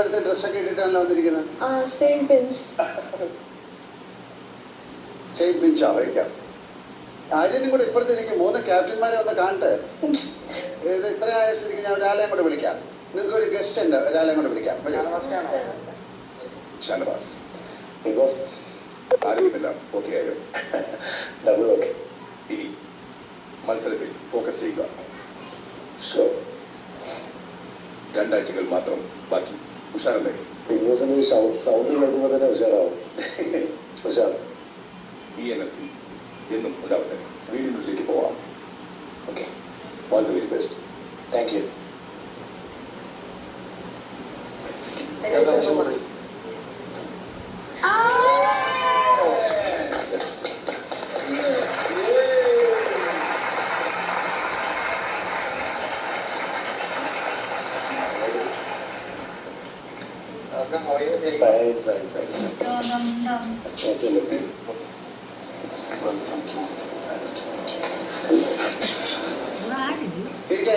പോലത്തെ ഡ്രസ്സൊക്കെ ഇട്ടിട്ടാണല്ലോ വന്നിരിക്കുന്നത്. സെയിം ബെഞ്ചാ വയ്ക്കാം. ആര്യനും കൂടെ ഇപ്പുറത്ത് എനിക്ക് 3 ക്യാപ്റ്റന്മാരെ ഒന്ന് കാണട്ടെ. ഇത് ഇത്രയും ആയ സ്ഥിതിക്ക് ഞാൻ ഒരാളെയും കൂടെ വിളിക്കാം. നിങ്ങൾക്ക് ഒരു ഗസ്റ്റ് ഉണ്ട്, ഒരാളെയും കൂടെ വിളിക്കാം. ഷാനവാസ് ബിക്കോസ് ആരോഗ്യമെല്ലാം ഓക്കെ ആയോ? Double okay. ഇനി മത്സരത്തിൽ ഫോക്കസ് ചെയ്യുക. ഷോ 2 ആഴ്ചകൾ മാത്രം ബാക്കി. ഉഷാറല്ലേ? ബിഗ് ബോസിന്റെ സൗണ്ട് കേൾക്കുമ്പോൾ തന്നെ ഉഷാറാവും. ഉഷാർ. ഈ എനർജി എന്നും ഉണ്ടാവട്ടെ. വീടിനുള്ളിലേക്ക് പോവാം. Okay, all the very best. Thank you.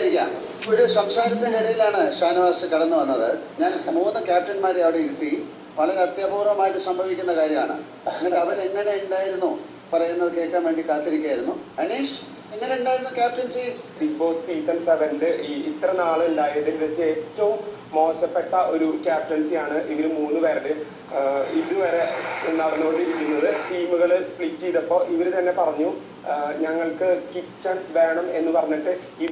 ഇരിക്കാം. ഒരു സംസാരത്തിൻ്റെ ഇടയിലാണ് ഷാനവാസ് കടന്നു വന്നത്. ഞാൻ 3 ക്യാപ്റ്റന്മാരെ അവിടെ ഇരുത്തി. വളരെ അത്യപൂർവമായിട്ട് സംഭവിക്കുന്ന കാര്യമാണ്. എന്നിട്ട് അവരെങ്ങനെ ഉണ്ടായിരുന്നു പറയുന്നത് കേൾക്കാൻ വേണ്ടി കാത്തിരിക്കുകയായിരുന്നു. അനീഷ്, എങ്ങനെ ഉണ്ടായിരുന്നു ക്യാപ്റ്റൻസി? ബിഗ് ബോസ് സീസൺ 7 ഇത്ര നാളുണ്ടായതിൽ വെച്ച് ഏറ്റവും മോശപ്പെട്ട ഒരു ക്യാപ്റ്റൻസിയാണ് ഇവർ 3 പേരുടെ ഇതുവരെ നടന്നുകൊണ്ടിരിക്കുന്നത്. ടീമുകൾ സ്പ്ലിറ്റ് ചെയ്തപ്പോൾ ഇവർ തന്നെ പറഞ്ഞു ഞങ്ങൾക്ക് കിച്ചൺ വേണം എന്ന് പറഞ്ഞിട്ട്